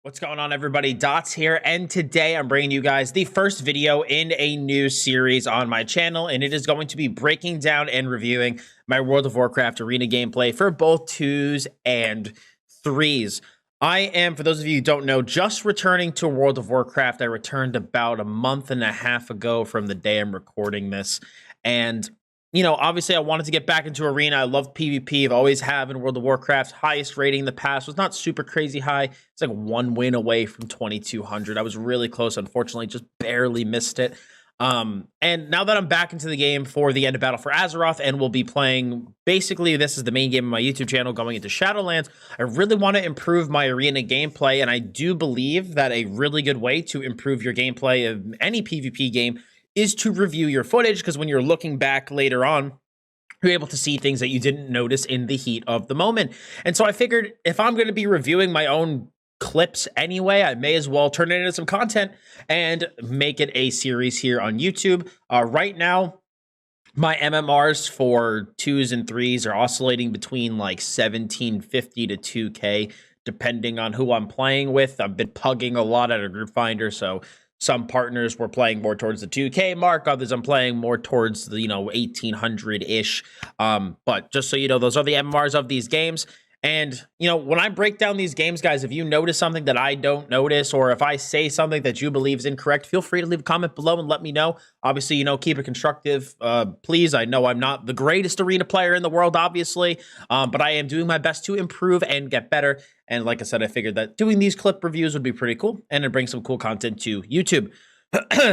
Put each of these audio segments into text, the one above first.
What's going on, everybody? Dots here, and today I'm bringing you guys the first video in a new series on my channel, and it is going to be breaking down and reviewing my World of Warcraft arena gameplay for both 2s and 3s. I am, for those of you who don't know, just returning to World of Warcraft. I returned about a month and a half ago from the day I'm recording this, and obviously I wanted to get back into arena. I love PvP. I've always have in World of Warcraft. Highest rating in the past was not super crazy high. It's like 1 win away from 2200. I was really close. Unfortunately, just barely missed it. And now that I'm back into the game for the end of Battle for Azeroth, and we'll be playing, basically, this is the main game of my YouTube channel going into Shadowlands, I really want to improve my arena gameplay, and I do believe that a really good way to improve your gameplay of any PvP game is to review your footage, because when you're looking back later on, you're able to see things that you didn't notice in the heat of the moment. And so I figured if I'm going to be reviewing my own clips anyway, I may as well turn it into some content and make it a series here on YouTube. Right now, my MMRs for 2s and 3s are oscillating between like 1750 to 2K, depending on who I'm playing with. I've been pugging a lot at a group finder, so some partners were playing more towards the 2K mark. Others I'm playing more towards the, 1800-ish. But just so you know, those are the MMRs of these games. And, when I break down these games, guys, if you notice something that I don't notice, or if I say something that you believe is incorrect, feel free to leave a comment below and let me know. Obviously, keep it constructive, please. I know I'm not the greatest arena player in the world, obviously, but I am doing my best to improve and get better. And like I said, I figured that doing these clip reviews would be pretty cool, and it'd bring some cool content to YouTube.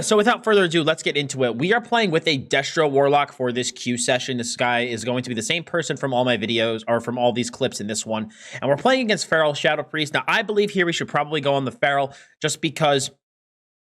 So without further ado, let's get into it. We are playing with a Destro Warlock for this Q session. This guy is going to be the same person from all my videos, or from all these clips in this one. And we're playing against Feral Shadow Priest. Now, I believe here we should probably go on the Feral, just because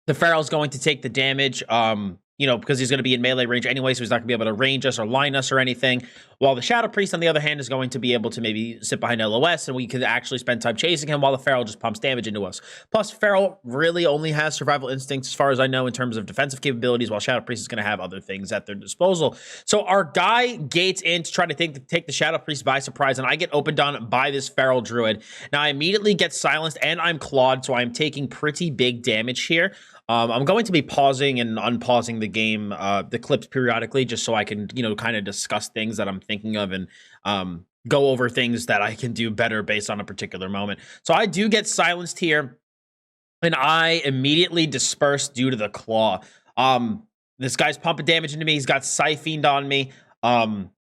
the Feral is going to take the damage, because he's going to be in melee range anyway, so he's not going to be able to range us or line us or anything. While the Shadow Priest, on the other hand, is going to be able to maybe sit behind LOS, and we could actually spend time chasing him while the Feral just pumps damage into us. Plus, Feral really only has survival instincts, as far as I know, in terms of defensive capabilities, while Shadow Priest is going to have other things at their disposal. So our guy gates in to try to take the Shadow Priest by surprise, and I get opened on by this Feral Druid. Now, I immediately get silenced, and I'm clawed, so I'm taking pretty big damage here. I'm going to be pausing and unpausing the game, the clips periodically, just so I can, kind of discuss things that I'm thinking of and go over things that I can do better based on a particular moment. So I do get silenced here, and I immediately disperse due to the claw. This guy's pumping damage into me. He's got Scythe on me.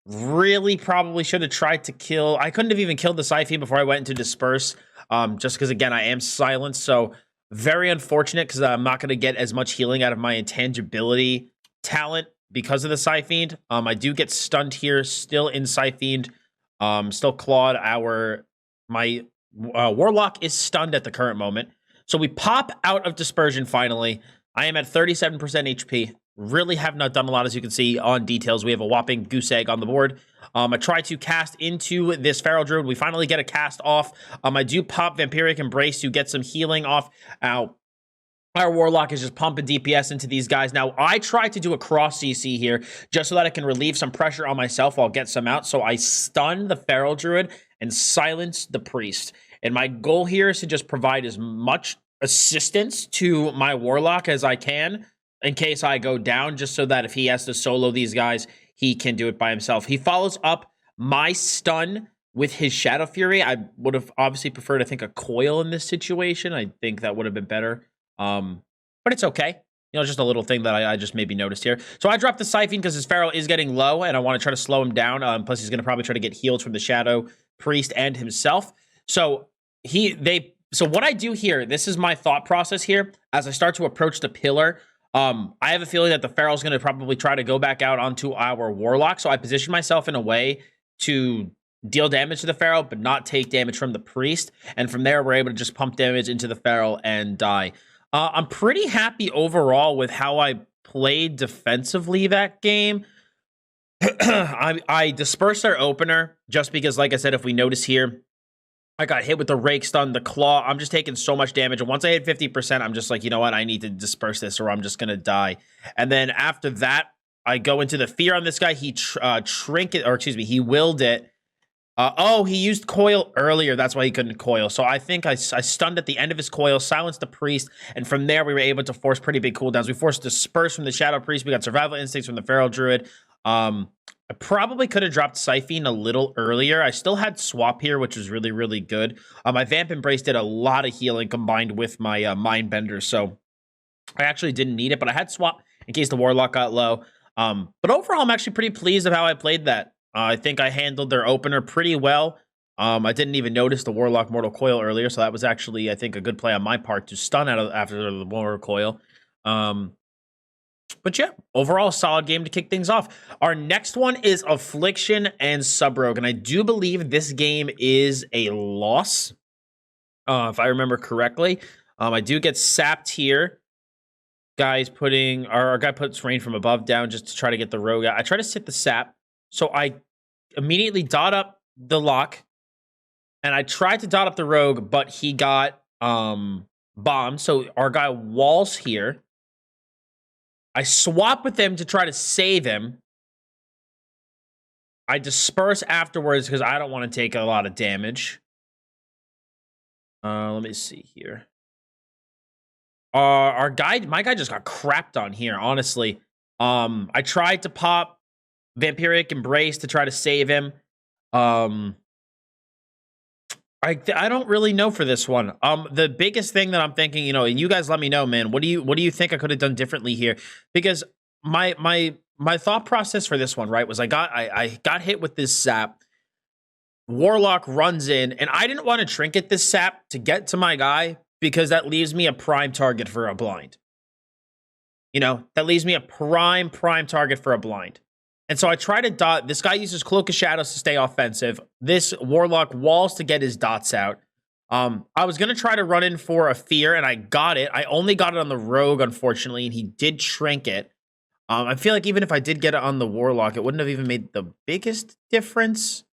Really probably should have tried to kill. I couldn't have even killed the Scythe before I went into disperse, just because, again, I am silenced. So very unfortunate, because I'm not going to get as much healing out of my intangibility talent because of the Scythe. I do get stunned here, still in Scythe, still clawed. My Warlock is stunned at the current moment. So we pop out of dispersion finally. I am at 37% HP. Really have not done a lot, as you can see on details. We have a whopping goose egg on the board. I try to cast into this Feral Druid. We finally get a cast off. I do pop Vampiric Embrace to get some healing off. Our Warlock is just pumping DPS into these guys. Now, I try to do a cross CC here, just so that I can relieve some pressure on myself while get some out. So I stun the Feral Druid and silence the Priest. And my goal here is to just provide as much assistance to my Warlock as I can, in case I go down, just so that if he has to solo these guys, he can do it by himself. He follows up my stun with his Shadow Fury. I would have obviously preferred, I think, a coil in this situation. I think that would have been better. But it's okay. Just a little thing that I just maybe noticed here. So I dropped the Siphon because his Feral is getting low, and I want to try to slow him down. Plus, he's going to probably try to get healed from the Shadow Priest and himself. So what I do here, this is my thought process here, as I start to approach the pillar. I have a feeling that the Feral's going to probably try to go back out onto our Warlock, so I position myself in a way to deal damage to the Feral, but not take damage from the Priest, and from there, we're able to just pump damage into the Feral and die. I'm pretty happy overall with how I played defensively that game. I dispersed their opener, just because, like I said, if we notice here, I got hit with the Rake Stun, the Claw. I'm just taking so much damage. And once I hit 50%, I'm just like, you know what? I need to disperse this or I'm just going to die. And then after that, I go into the Fear on this guy. He willed it. Oh, he used coil earlier. That's why he couldn't coil. So I think I stunned at the end of his coil, silenced the priest, and from there we were able to force pretty big cooldowns. We forced Disperse from the Shadow Priest. We got Survival Instincts from the Feral Druid. I probably could have dropped Siphene a little earlier. I still had Swap here, which was really, really good. My Vamp Embrace did a lot of healing combined with my Mind Bender, so I actually didn't need it, but I had Swap in case the Warlock got low. But overall, I'm actually pretty pleased of how I played that. I think I handled their opener pretty well. I didn't even notice the Warlock Mortal Coil earlier, so that was actually, I think, a good play on my part to stun after the Mortal Coil. But yeah, overall, solid game to kick things off. Our next one is Affliction and Sub-Rogue, and I do believe this game is a loss, if I remember correctly. I do get sapped here. Our guy puts Rain from above down just to try to get the Rogue out. I try to sit the sap, so I immediately dot up the lock, and I tried to dot up the Rogue, but he got bombed. So our guy walls here. I swap with him to try to save him. I disperse afterwards because I don't want to take a lot of damage. Let me see here. My guy just got crapped on here, honestly. I tried to pop Vampiric Embrace to try to save him. I don't really know for this one. The biggest thing that I'm thinking, and you guys let me know, man. What do you think I could have done differently here? Because my thought process for this one, right, was I got hit with this sap. Warlock runs in, and I didn't want to trinket this sap to get to my guy because that leaves me a prime target for a blind. That leaves me a prime target for a blind. And so I try to dot. This guy uses Cloak of Shadows to stay offensive. This Warlock walls to get his dots out. I was going to try to run in for a Fear, and I got it. I only got it on the Rogue, unfortunately, and he did shrink it. I feel like even if I did get it on the Warlock, it wouldn't have even made the biggest difference.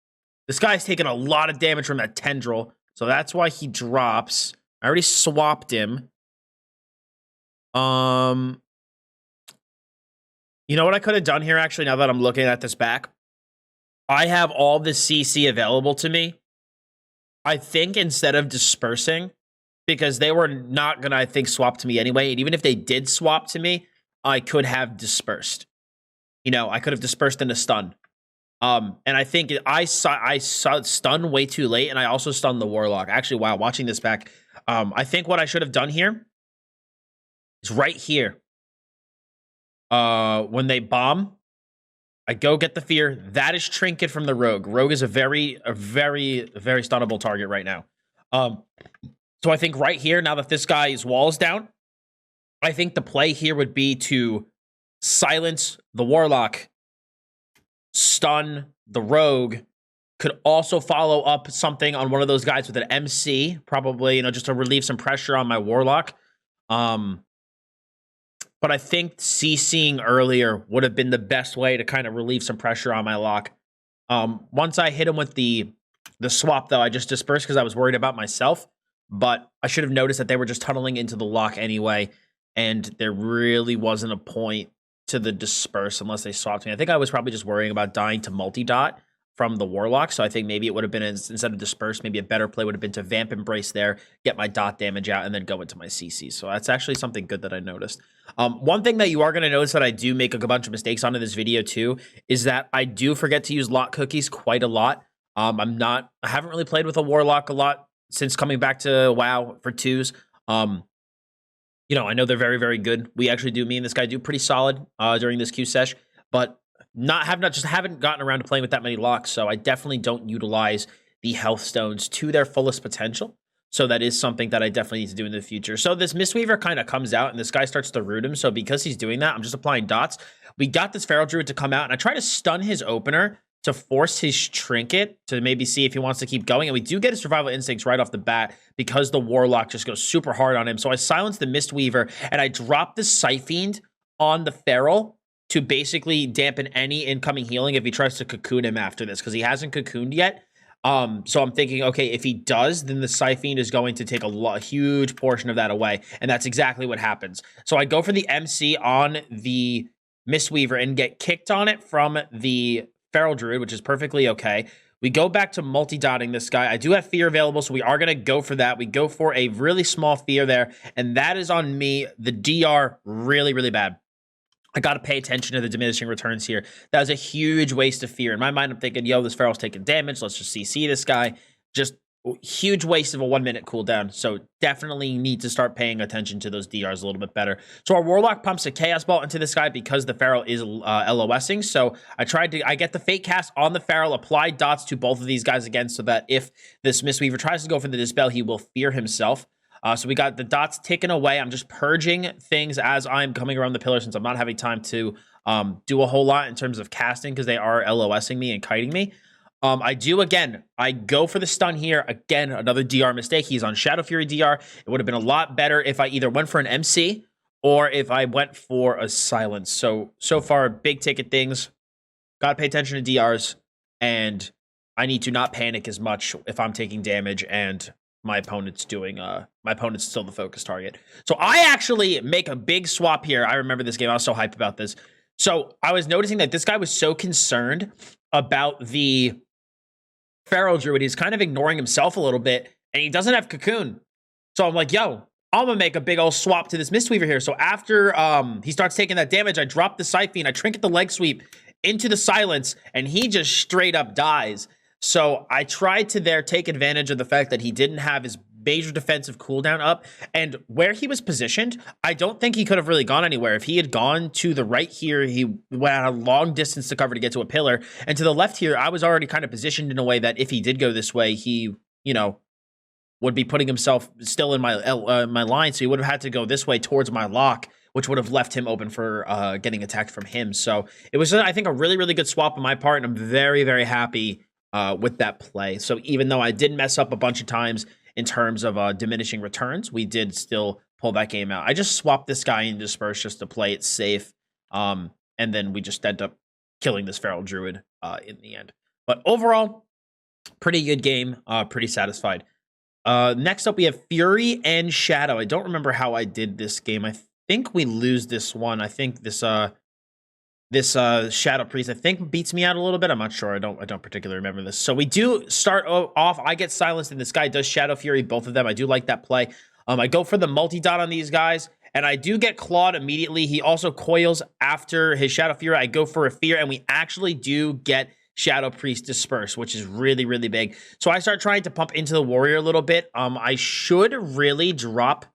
This guy's taking a lot of damage from that Tendril, so that's why he drops. I already swapped him. You know what I could have done here, actually, now that I'm looking at this back? I have all the CC available to me. I think instead of dispersing, because they were not going to, I think, swap to me anyway, and even if they did swap to me, I could have dispersed. I could have dispersed into stun. And I think I stun way too late, and I also stunned the Warlock. Actually, wow, watching this back, I think what I should have done here is right here. When they bomb, I go get the Fear. That is Trinket from the Rogue. Rogue is a very, very stunnable target right now. So I think right here, now that this guy's wall is down, I think the play here would be to silence the Warlock, stun the Rogue, could also follow up something on one of those guys with an MC, probably, just to relieve some pressure on my Warlock. But I think CCing earlier would have been the best way to kind of relieve some pressure on my lock. Once I hit him with the swap, though, I just dispersed because I was worried about myself. But I should have noticed that they were just tunneling into the lock anyway, and there really wasn't a point to the disperse unless they swapped me. I think I was probably just worrying about dying to multi-dot from the Warlock, so I think maybe it would have been, instead of disperse, maybe a better play would have been to Vamp Embrace there, get my dot damage out, and then go into my CC. So that's actually something good that I noticed. One thing that you are going to notice that I do make a bunch of mistakes on in this video too is that I do forget to use lock cookies quite a lot. I haven't really played with a Warlock a lot since coming back to WoW for twos. I know they're very, very good. Me and this guy do pretty solid during this Q sesh, but haven't gotten around to playing with that many locks, so I definitely don't utilize the health stones to their fullest potential. So that is something that I definitely need to do in the future. So this Mistweaver kind of comes out, and this guy starts to root him. So because he's doing that, I'm just applying dots. We got this Feral Druid to come out, and I try to stun his opener to force his Trinket to maybe see if he wants to keep going. And we do get his Survival Instincts right off the bat because the Warlock just goes super hard on him. So I silence the Mistweaver, and I drop the Siphene on the Feral to basically dampen any incoming healing if he tries to cocoon him after this, because he hasn't cocooned yet. So I'm thinking, okay, if he does, then the Siphene is going to take a huge portion of that away, and that's exactly what happens. So I go for the MC on the Mistweaver and get kicked on it from the Feral Druid, which is perfectly okay. We go back to multi-dotting this guy. I do have fear available, so we are going to go for that. We go for a really small fear there, and that is on me. The DR, really, really bad. I got to pay attention to the diminishing returns here. That was a huge waste of fear. In my mind, I'm thinking, yo, this Feral's taking damage. Let's just CC this guy. Just huge waste of a 1 minute cooldown. So definitely need to start paying attention to those DRs a little bit better. So our Warlock pumps a Chaos Bolt into this guy because the Feral is LOSing. So I get the Fate Cast on the Feral, apply dots to both of these guys again so that if this Mistweaver tries to go for the Dispel, he will fear himself. So we got the dots ticking away. I'm just purging things as I'm coming around the pillar since I'm not having time to do a whole lot in terms of casting because they are LOSing me and kiting me. I go for the stun here. Again, another DR mistake. He's on Shadow Fury DR. It would have been a lot better if I either went for an MC or if I went for a silence. So far, big ticket things. Got to pay attention to DRs, and I need to not panic as much if I'm taking damage and my opponent's still the focus target. So I actually make a big swap here. I remember this game. I was so hyped about this. So I was noticing that this guy was so concerned about the Feral Druid. He's kind of ignoring himself a little bit, and he doesn't have Cocoon. So I'm like, yo, I'm going to make a big old swap to this Mistweaver here. So after he starts taking that damage, I drop the Siphene, I trinket the leg sweep into the silence, and he just straight up dies. So I tried to take advantage of the fact that he didn't have his major defensive cooldown up, and where he was positioned, I don't think he could have really gone anywhere. If he had gone to the right here, he went a long distance to cover to get to a pillar, and to the left here, I was already kind of positioned in a way that if he did go this way, he, would be putting himself still in my line, so he would have had to go this way towards my lock, which would have left him open for getting attacked from him. So it was, I think, a really, really good swap on my part, and I'm very, very happy with that play. So even though I did mess up a bunch of times in terms of diminishing returns, we did still pull that game out. I just swapped this guy in Disperse just to play it safe, and then we just end up killing this Feral Druid in the end. But overall, pretty good game, pretty satisfied. Next up, we have Fury and Shadow. I don't remember how I did this game. I think we lose this one. I think this Shadow Priest, I think, beats me out a little bit. I'm not sure. I don't particularly remember this. So we do start off. I get silenced, and this guy does Shadow Fury, both of them. I do like that play. I go for the multi-dot on these guys, and I do get clawed immediately. He also coils after his Shadow Fury. I go for a fear, and we actually do get Shadow Priest Disperse, which is really, really big. So I start trying to pump into the warrior a little bit. I should really drop.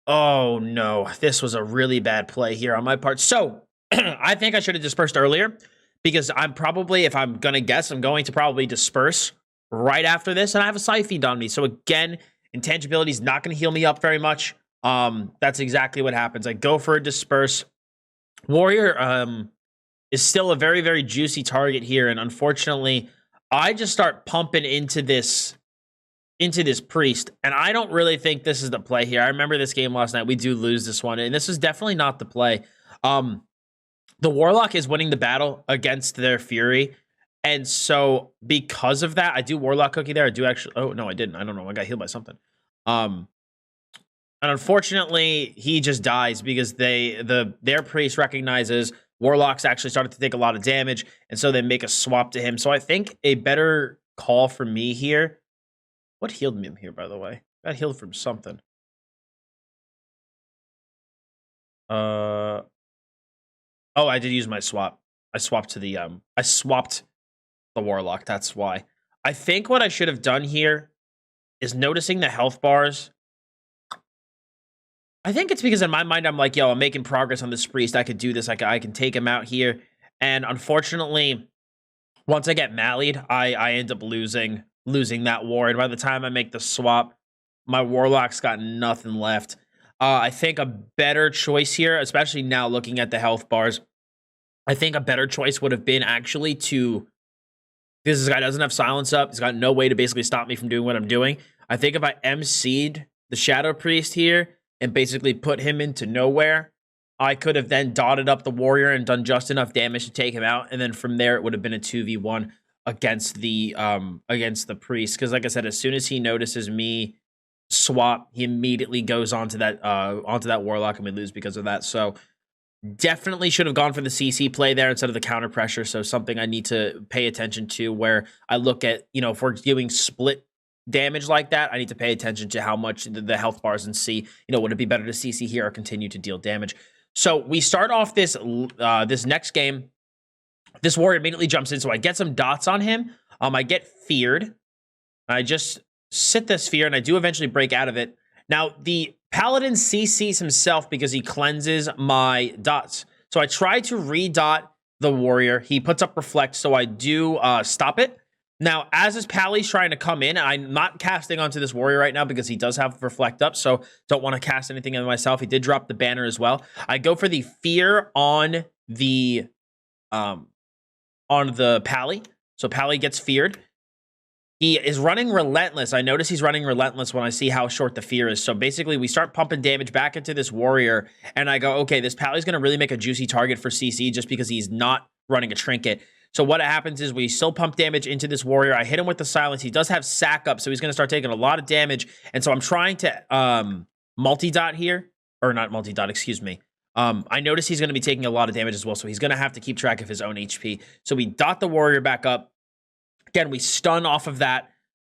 Oh, no. This was a really bad play here on my part. So I think I should have dispersed earlier because I'm probably, if I'm going to guess, I'm going to probably disperse right after this, and I have a Siphene on me. So again, intangibility is not going to heal me up very much. That's exactly what happens. I go for a disperse. Warrior is still a very, very juicy target here, and unfortunately, I just start pumping into this priest, and I don't really think this is the play here. I remember this game last night. We do lose this one, and this is definitely not the play. The Warlock is winning the battle against their Fury, and so because of that, I do Warlock Cookie there. I do actually... Oh, no, I didn't. I don't know. I got healed by something. And unfortunately, he just dies because their priest recognizes Warlock's actually started to take a lot of damage, and so they make a swap to him. So I think a better call for me here... What healed me here, by the way? I got healed from something. Oh, I did use my swap. I swapped to the Warlock. That's why. I think what I should have done here is noticing the health bars. I think it's because in my mind I'm like, yo, I'm making progress on this priest. I could do this. I can take him out here. And unfortunately, once I get mallied, I end up losing that war. And by the time I make the swap, my Warlock's got nothing left. I think a better choice here, especially now looking at the health bars, I think a better choice would have been actually to, because this guy doesn't have silence up, he's got no way to basically stop me from doing what I'm doing. I think if I MC'd the Shadow Priest here and basically put him into nowhere, I could have then dotted up the warrior and done just enough damage to take him out, and then from there it would have been a 2v1 against the priest. Because like I said, as soon as he notices me swap, he immediately goes onto that warlock, and we lose because of that. So Definitely should have gone for the CC play there instead of the counter pressure. So something I need to pay attention to, where I look at, if we're doing split damage like that, I need to pay attention to how much the health bars and see, would it be better to CC here or continue to deal damage? So we start off this next game. This warrior immediately jumps in, so I get some dots on him. I get feared. I just sit this fear, and I do eventually break out of it. Now, the paladin CCs himself because he cleanses my dots. So I try to re-dot the warrior. He puts up reflect, so I do stop it. Now, as this pally's trying to come in, I'm not casting onto this warrior right now because he does have reflect up, so don't want to cast anything on myself. He did drop the banner as well. I go for the fear on the pally. So pally gets feared. He is running relentless. I notice he's running relentless when I see how short the fear is. So basically, we start pumping damage back into this warrior, and I go, okay, this pally's going to really make a juicy target for CC just because he's not running a trinket. So what happens is we still pump damage into this warrior. I hit him with the silence. He does have sack up, so he's going to start taking a lot of damage. And so I'm trying to multi-dot here. Or not multi-dot, excuse me. I notice he's going to be taking a lot of damage as well, so he's going to have to keep track of his own HP. So we dot the warrior back up. Again, we stun off of that.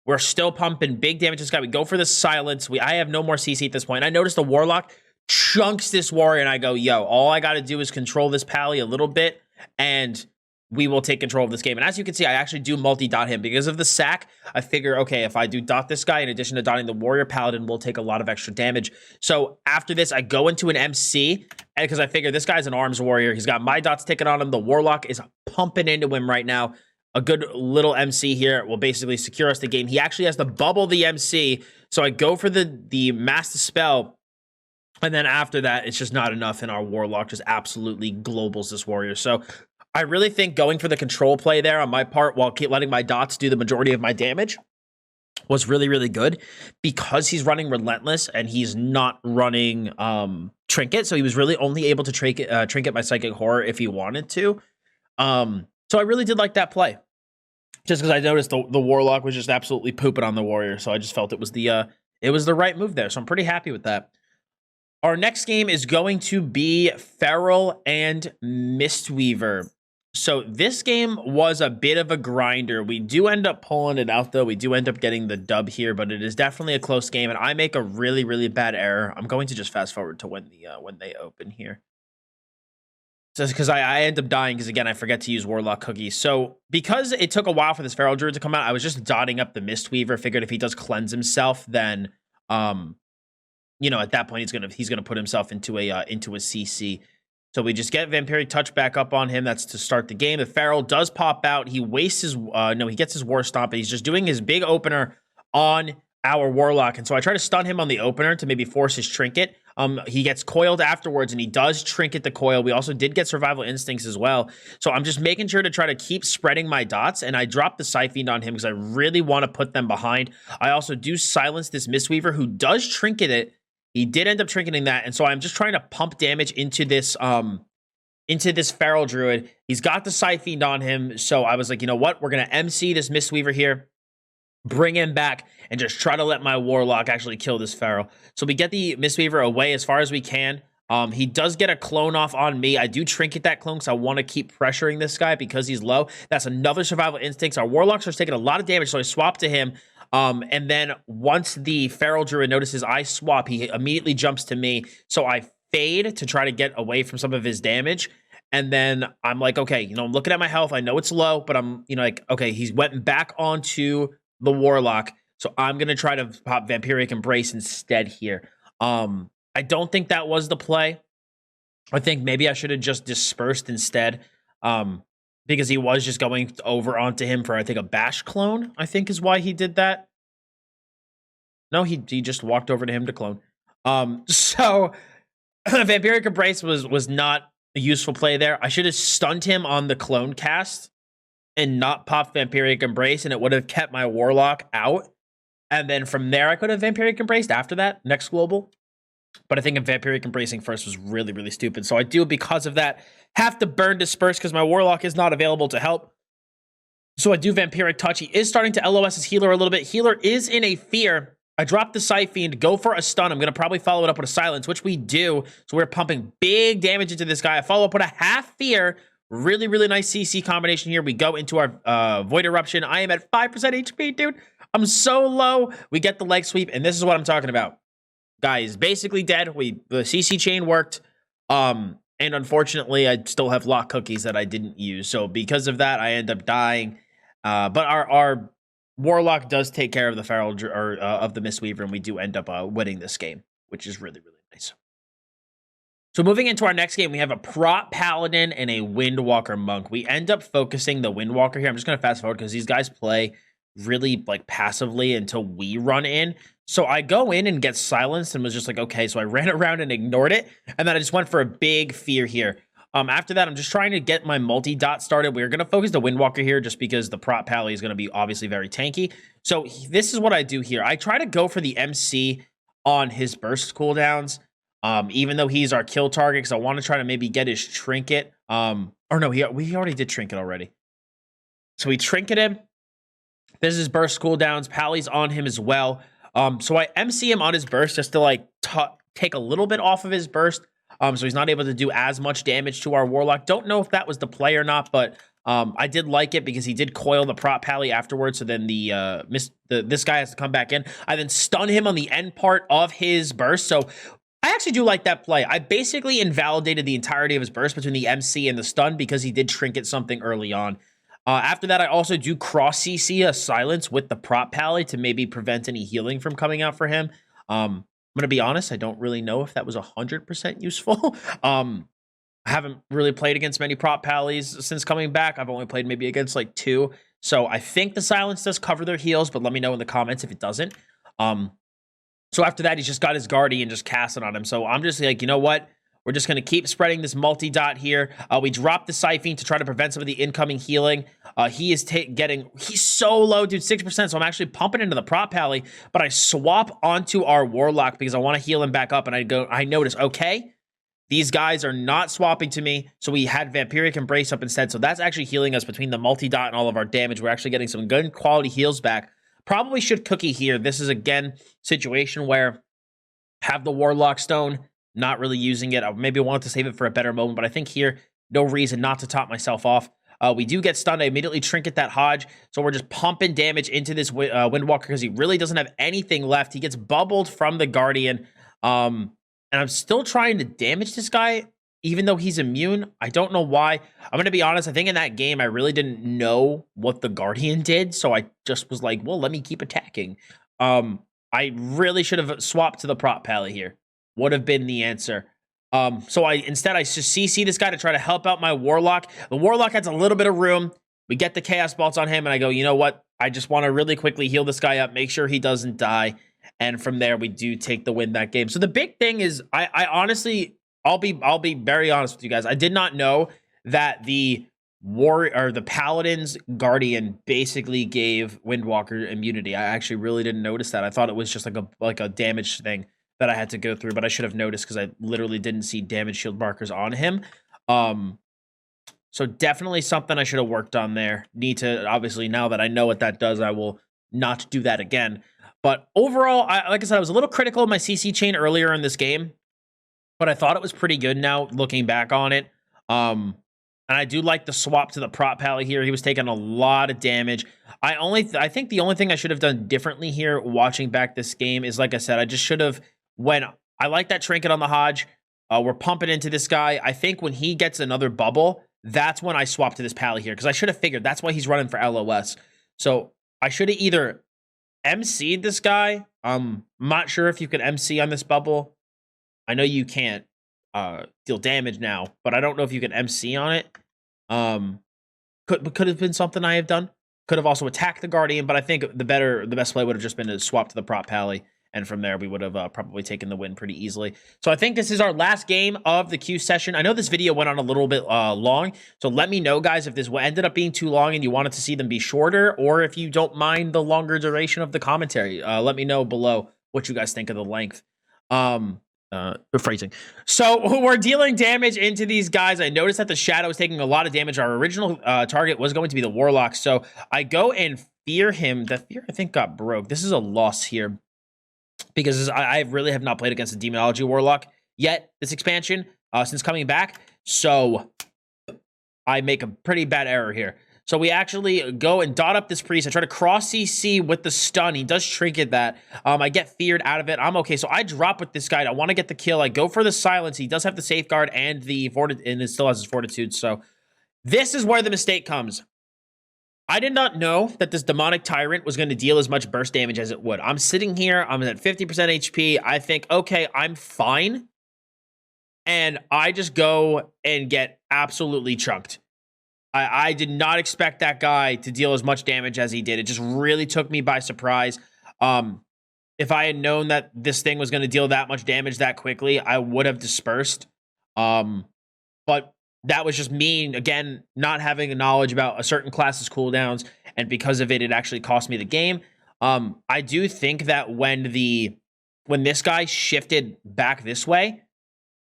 We're still pumping big damage to this guy. We go for the silence. I have no more CC at this point. I notice the warlock chunks this warrior, and I go, yo, all I got to do is control this pally a little bit, and we will take control of this game. And as you can see, I actually do multi-dot him. Because of the sack, I figure, okay, if I do dot this guy, in addition to dotting the warrior, paladin will take a lot of extra damage. So after this, I go into an MC, and because I figure this guy's an arms warrior. He's got my dots ticking on him. The warlock is pumping into him right now. A good little MC here will basically secure us the game. He actually has to bubble the MC, so I go for the Mass Dispel, and then after that, it's just not enough, and our warlock just absolutely globals this warrior. So I really think going for the control play there on my part while keep letting my dots do the majority of my damage was really, really good because he's running relentless and he's not running trinket, so he was really only able to trinket my psychic horror if he wanted to. So I really did like that play, just because I noticed the warlock was just absolutely pooping on the warrior. So I just felt it was the right move there. So I'm pretty happy with that. Our next game is going to be Feral and Mistweaver. So this game was a bit of a grinder. We do end up pulling it out, though. We do end up getting the dub here, but it is definitely a close game, and I make a really, really bad error. I'm going to just fast forward to when they open here. Just because I end up dying because, again, I forget to use Warlock Cookies. So because it took a while for this Feral Druid to come out, I was just dotting up the Mistweaver. Figured if he does cleanse himself, then, at that point he's gonna put himself into a CC. So we just get Vampiric Touch back up on him. That's to start the game. The Feral does pop out. He wastes his he gets his War Stomp, and he's just doing his big opener on our Warlock. And so I try to stun him on the opener to maybe force his trinket. He gets coiled afterwards, and he does trinket the coil. We also did get Survival Instincts as well. So I'm just making sure to try to keep spreading my dots, and I drop the Siphon on him because I really want to put them behind. I also do silence this Mistweaver, who does trinket it. He did end up trinketing that, and so I'm just trying to pump damage into this Feral Druid. He's got the Siphon on him, so I was like, you know what? We're going to MC this Mistweaver here, bring him back, and just try to let my Warlock actually kill this Feral. So we get the Mistweaver away as far as we can. He does get a clone off on me. I do trinket that clone because I want to keep pressuring this guy because he's low. That's another Survival Instincts. Our Warlock starts taking a lot of damage, so I swap to him. And then once the Feral Druid notices I swap, he immediately jumps to me. So I fade to try to get away from some of his damage. And then I'm like, okay, I'm looking at my health. I know it's low, but I'm, okay, he's went back onto the Warlock. So I'm going to try to pop Vampiric Embrace instead here. I don't think that was the play. I think maybe I should have just dispersed instead. Because he was just going over onto him for, I think, a Bash clone, I think is why he did that. No, he just walked over to him to clone. So Vampiric Embrace was not a useful play there. I should have stunned him on the clone cast and not popped Vampiric Embrace, and it would have kept my Warlock out. And then from there, I could have Vampiric Embraced after that, next global. But I think Vampiric Embracing first was really, really stupid. So I do, because of that, have to burn Disperse because my Warlock is not available to help. So I do Vampiric Touch. He is starting to LOS his Healer a little bit. Healer is in a fear. I drop the Siphon, go for a stun. I'm going to probably follow it up with a silence, which we do. So we're pumping big damage into this guy. I follow up with a half fear. Really, really nice CC combination here. We go into our Void Eruption. I am at 5% HP, dude. I'm so low. We get the leg sweep, and this is what I'm talking about. Guy is basically dead. The CC chain worked. And unfortunately, I still have lock cookies that I didn't use. So because of that, I end up dying. But our Warlock does take care of the Feral of the Mistweaver, and we do end up winning this game, which is really, really nice. So moving into our next game, we have a Prot Paladin and a Windwalker Monk. We end up focusing the Windwalker here. I'm just going to fast forward because these guys play really like passively until we run in. So I go in and get silenced and was just like, okay. So I ran around and ignored it. And then I just went for a big fear here. After that, I'm just trying to get my multi-dot started. We're going to focus the Windwalker here just because the Prot Pally is going to be obviously very tanky. So this is what I do here. I try to go for the MC on his burst cooldowns, even though he's our kill target, because I want to try to maybe get his trinket. Or no, we already did trinket already. So we trinket him. This is burst cooldowns. Pally's on him as well. So I MC him on his burst just to like take a little bit off of his burst. So he's not able to do as much damage to our Warlock. Don't know if that was the play or not, but I did like it because he did coil the Prot Pally afterwards. So then this guy has to come back in. I then stun him on the end part of his burst. So I actually do like that play. I basically invalidated the entirety of his burst between the MC and the stun because he did trinket something early on. After that, I also do cross CC a silence with the Prot Pally to maybe prevent any healing from coming out for him. I'm going to be honest, I don't really know if that was 100% useful. I haven't really played against many Prot Pallies since coming back. I've only played maybe against like 2. So I think the silence does cover their heals, but let me know in the comments if it doesn't. So after that, he's just got his Guardian just casting on him. So I'm just like, you know what? We're just going to keep spreading this multi-dot here. We drop the Siphon to try to prevent some of the incoming healing. He is he's so low, dude, 6%. So I'm actually pumping into the Prot Pally, but I swap onto our Warlock because I want to heal him back up. And I notice, okay, these guys are not swapping to me. So we had Vampiric Embrace up instead. So that's actually healing us between the multi-dot and all of our damage. We're actually getting some good quality heals back. Probably should cookie here. This is, again, situation where have the Warlock Stone, not really using it. I maybe wanted to save it for a better moment, but I think here, no reason not to top myself off. We do get stunned. I immediately trinket that Hodge, so we're just pumping damage into this Windwalker because he really doesn't have anything left. He gets bubbled from the Guardian, and I'm still trying to damage this guy, even though he's immune. I don't know why. I'm going to be honest. I think in that game, I really didn't know what the Guardian did, so I just was like, well, let me keep attacking. I really should have swapped to the Prot Pally here. Would have been the answer. So instead I just CC this guy to try to help out my Warlock. The Warlock has a little bit of room. We get the Chaos Bolts on him, and I go, you know what? I just want to really quickly heal this guy up, make sure he doesn't die. And from there, we do take the win that game. So the big thing is, I honestly, I'll be very honest with you guys. I did not know that the Paladin's Guardian basically gave Windwalker immunity. I actually really didn't notice that. I thought it was just like a damage thing that I had to go through, but I should have noticed because I literally didn't see damage shield markers on him. So definitely something I should have worked on there. Need to, obviously, now that I know what that does, I will not do that again. But overall, like I said, I was a little critical of my CC chain earlier in this game, but I thought it was pretty good now looking back on it. And I do like the swap to the Prot Pally here. He was taking a lot of damage. I think the only thing I should have done differently here watching back this game is, like I said, I just should have, when I like that trinket on the Hodge, we're pumping into this guy. I think when he gets another bubble, that's when I swap to this Pally here, because I should have figured that's why he's running for LOS. So I should have either MC'd this guy. I'm not sure if you can MC on this bubble. I know you can't deal damage now, but I don't know if you can MC on it. Could have been something I have done. Could have also attacked the Guardian, but I think the best play would have just been to swap to the Prot Pally. And from there, we would have probably taken the win pretty easily. So I think this is our last game of the Q session. I know this video went on a little bit long. So let me know, guys, if this ended up being too long and you wanted to see them be shorter, or if you don't mind the longer duration of the commentary. Let me know below what you guys think of the length. Phrasing. So we're dealing damage into these guys. I noticed that the Shadow is taking a lot of damage. Our original target was going to be the Warlock. So I go and fear him. The fear, I think, got broke. This is a loss here. because I really have not played against a Demonology Warlock yet this expansion since coming back. So I make a pretty bad error here. So we actually go and dot up this priest. I try to cross CC with the stun. He does trinket that. I get feared out of it. I'm okay. So I drop with this guy. I want to get the kill. I go for the silence. He does have the safeguard and the and it still has his fortitude. So this is where the mistake comes. I did not know that this demonic tyrant was going to deal as much burst damage as it would. I'm sitting here. I'm at 50% HP. I think, okay, I'm fine. And I just go and get absolutely chunked. I did not expect that guy to deal as much damage as he did. It just really took me by surprise. If I had known that this thing was going to deal that much damage that quickly, I would have dispersed. But that was just me, again, not having a knowledge about a certain class's cooldowns, and because of it, it actually cost me the game. I do think that when this guy shifted back this way,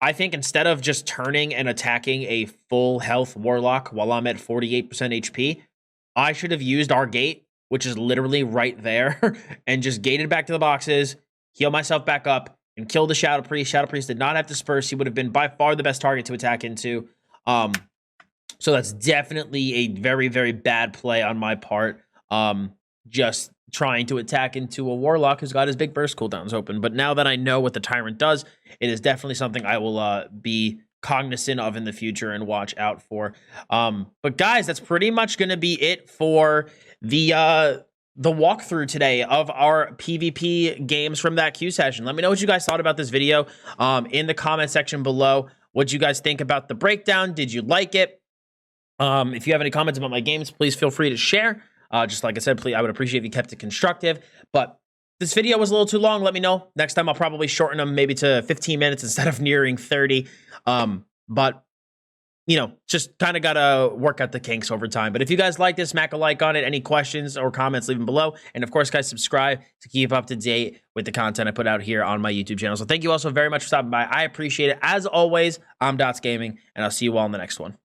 I think instead of just turning and attacking a full health warlock while I'm at 48% HP, I should have used our gate, which is literally right there, and just gated back to the boxes, heal myself back up, and kill the Shadow Priest. Shadow Priest did not have disperse. He would have been by far the best target to attack into. So that's definitely a very, very bad play on my part. Just trying to attack into a warlock who's got his big burst cooldowns open. But now that I know what the tyrant does, it is definitely something I will be cognizant of in the future and watch out for. But guys, that's pretty much going to be it for the walkthrough today of our PvP games from that queue session. Let me know what you guys thought about this video in the comment section below. What you guys think about the breakdown? Did you like it? If you have any comments about my games, please feel free to share. Just like I said, please, I would appreciate if you kept it constructive. But this video was a little too long. Let me know. Next time I'll probably shorten them maybe to 15 minutes instead of nearing 30. But, you know, just kind of got to work out the kinks over time. But if you guys like this, smack a like on it. Any questions or comments, leave them below. And of course, guys, subscribe to keep up to date with the content I put out here on my YouTube channel. So thank you all so very much for stopping by. I appreciate it. As always, I'm Dots Gaming, and I'll see you all in the next one.